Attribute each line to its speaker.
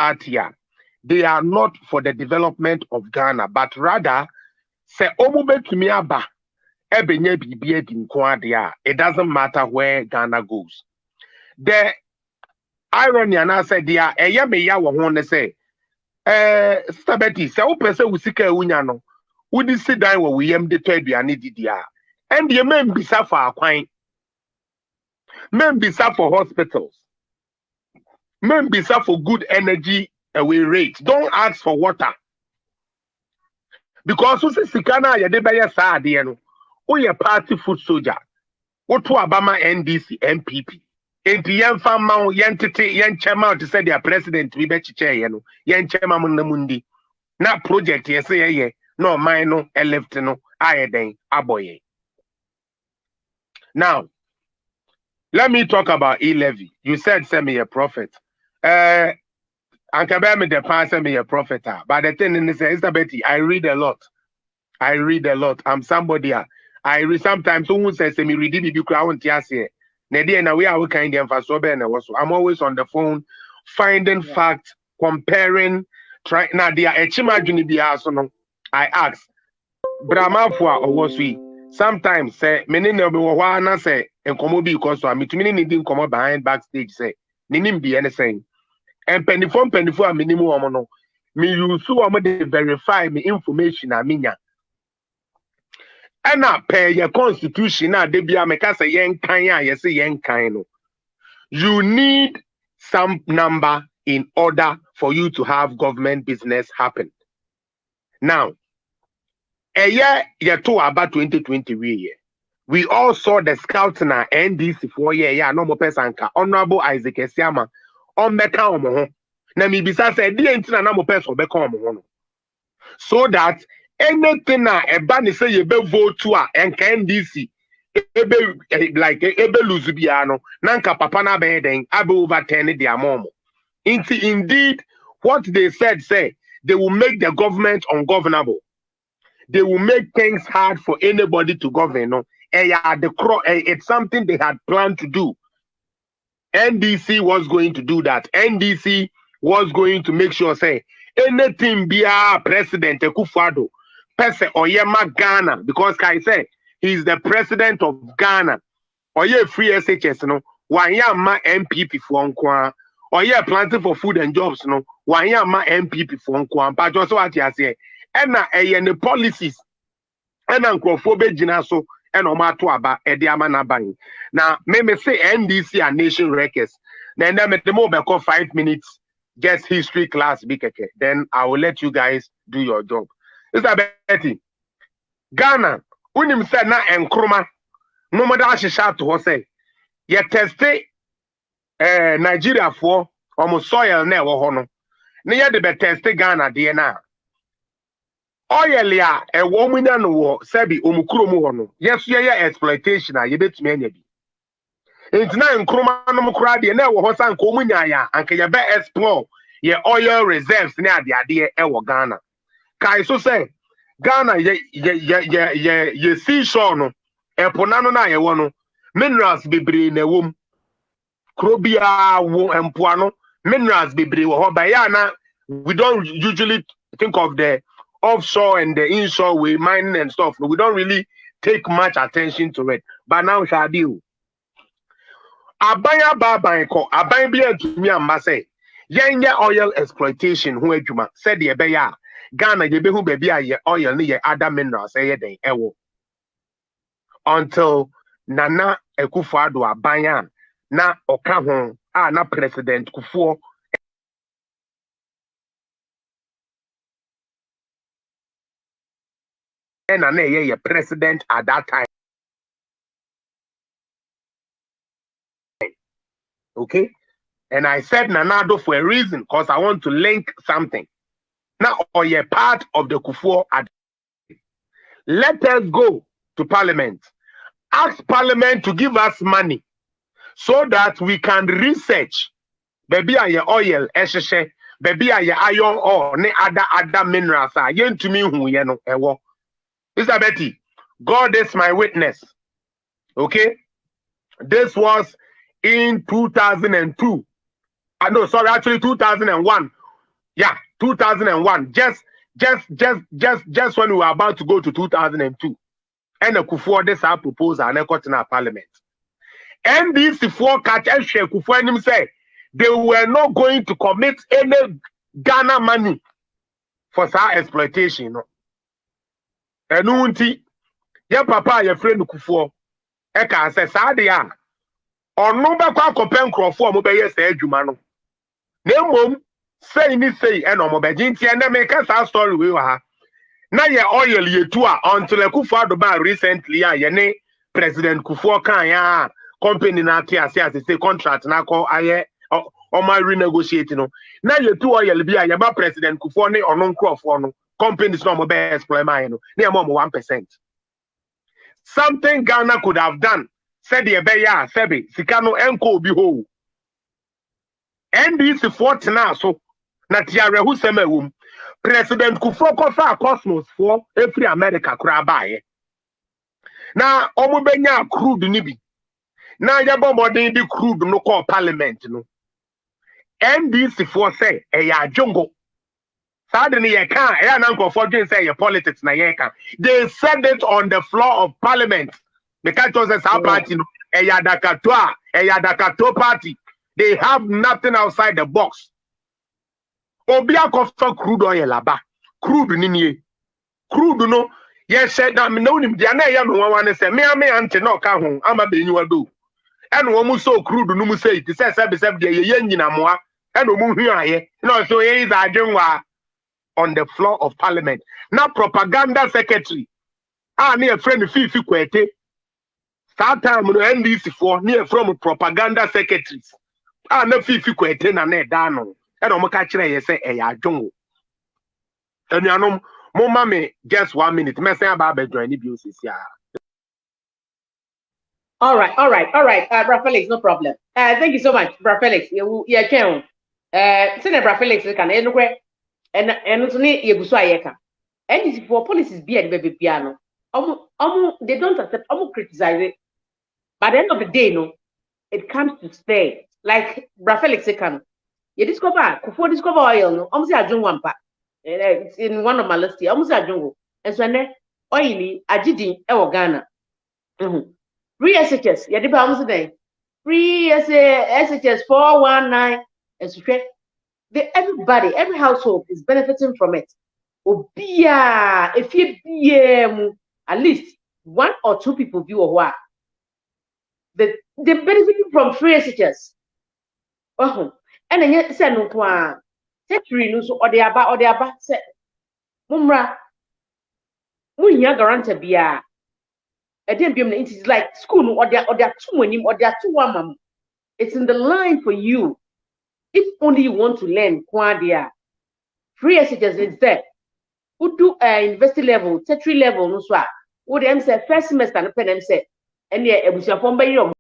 Speaker 1: party, they are not for the development of Ghana, but rather, say, it doesn't matter where Ghana goes. The irony, and I said, yeah, say, Sister Betty, say, oh, person we seek a unyano, would you sit down where we am the third we are needed, and the men be for our quine, men be for hospitals, men be for good energy away rates. Don't ask for water. Because who says Sikana ya debaya sa adieno, who ye party food soldier, what to Obama NDC NPP. Enti yen fama yen tete yen chairman to say their president we be chiche yeno yen chairman mundi na project ye say ye no mine no left no ayeden aboye. Now let me talk about e-levy. You said send me a prophet. Anka me the past send me a prophet. But the thing is, Sister Betty, I read a lot. I'm somebody. I read sometimes someone says me read the crowd here. I'm always on the phone, finding facts, comparing, trying. Now, they are I ask, Brahma for or was we? Sometimes say, many no say, and come because so I mean, didn't come behind backstage say, Ninim be anything. And penny for minimum, me you so verify me information. I mean, and not pay your constitution. Now, they be a mekasa yen kanya, yes, yen kano. You need some number in order for you to have government business happen. Now, a year to about 2020 we all saw the scouts in our NDC for no more pesanka. Honorable Isaac Esiama on beka omo. Na mi bisa say di entina na mo person beka omo no. So that anything na eba say you be vote to NDC ebe lose biano nanka papa na be den abe overturn their mom. Indeed, what they said say they will make the government ungovernable. They will make things hard for anybody to govern. No, it's something they had planned to do. NDC was going to do that. NDC was going to make sure say anything be a president Akufo-Addo, Pese Oyema Ghana, because I say he's the president of Ghana. Oye free SHS no, wanya ma NPP for nkwa. Oye planting for food and jobs no, wanya ma NPP for nkwa. But just what you say, ena the policies, ena nkrofobe jina so, ena omato aba edi ama na ban. Now me say NDC and nation records. Then me the more 5 minutes, just history class bikeke. Then I will let you guys do your job. Is that Betty? Ghana. Unim said na enkroma no more that shisha to say ye teste Nigeria for almost soil na wo ho no ne ye de be teste Ghana de na oil ya e wo munya no wo sabi omukuro mu ho no yes ye exploitation a ye betumi anya bi enti na enkroma no mukura de na wo ho san ko munya ya anka ye be explore ye oil reserves ne ade e wo Ghana kai so say Ghana ye seashore no eponano na ye wono minerals bebre na wom krobia wo empoano minerals bebre wo ho ba ya na we don't usually think of the offshore and the inshore way mining and stuff. We don't really take much attention to it, but now shall do abaya baba ko aban bi atumi amba say yenye oil exploitation ho adwuma said ye be ya Ghana ye behu baby aye oil ni ye other minerals eh den ewo until Nana Akufo-Addo abanya na oka ho na president Kufuor and na ye president at that time. Okay, and I said Nanado for a reason because I want to link something. Now, or you're part of the Kufuor. Let us go to Parliament. Ask Parliament to give us money so that we can research. Baby, your oil, esheshe. Baby, your iron ore, ne other minerals. Yen to me who you know. Mr. Betty, God is my witness. Okay, this was in 2002. No, sorry, actually 2001. Yeah, 2001. Just when we were about to go to 2002. And a Kufuor this our proposal and a cotton parliament. NDC for catch and share Kufuor and him say they were not going to commit any Ghana money for our exploitation. And unti your papa your friend Kufuor Eka say Sadia or no back compare Crawford mobile say Jumano. Name say ni say and omobejinti and make us our story we were. Now ye oil ye too until a Kufuor recently yene President Kufuor kan ya company na tia say contract na call aye or my renegotiating no. Now ye too oil be a President Kufuor ne or non Crawford no companies no mobile exploit mine no near more 1%. Something Ghana could have done said the beya sebi sikano enko bi ho. NDC 40 now so na tiare hu sema President Kufuor kofa Cosmos for every America kura bae. Na omo benya crude ni bi. Na yabo modern di crude no call parliament no. NDC for say ya jongo. Suddenly ye can e na nkofo dwen say ye politics na ye can. They said it on the floor of parliament. Because it was a party no ya dakato party. They have nothing outside the box. Obia kofa crude oil aba. Crude ni crude no yes said that me no nim dia na ya no wan say me ante no ka ho ama be nyiwa do eno wo mu so crude no mu say it say be ye nyina moa eno mu hu aye no so ye is adwenwa on the floor of parliament na propaganda secretary na your friend Fifi Kwete that time no NDC for near from propaganda secretaries na Fifi Kwete na da no eno mo ka kire ye say e ya adwenwo enuanom Mama me just 1 minute. Me say about join the Misuses.
Speaker 2: All right. Bra Felix, no problem. Thank you so much, Bra Felix. You can. Send Bra Felix can anywhere and to me you go ayeka. And it's for policies be at baby piano. They don't accept. Criticize it. By the end of the day, no, it comes to stay. Like Bra Felix can. You discover oil. No, say I don't want pa. It's in one of my lists. Almost a jungle. And so ne oily ajidi e Ghana. Free SHS. Ya diba almost day. Free SHS 419. And so everybody, every household is benefiting from it. Obia, if you at least 1 or 2 people view or what. They're benefiting from free SHS. And then you say no kwa. Secretary no so ode aba se mumra munya guarantee bia e dem biem na it is like school no ode too anim ode too amam. It's in the line for you if only you want to learn kwa dia free SHS is there who do university level tertiary level no so a wo dem say first semester no pen dem say ene ebusia fom ba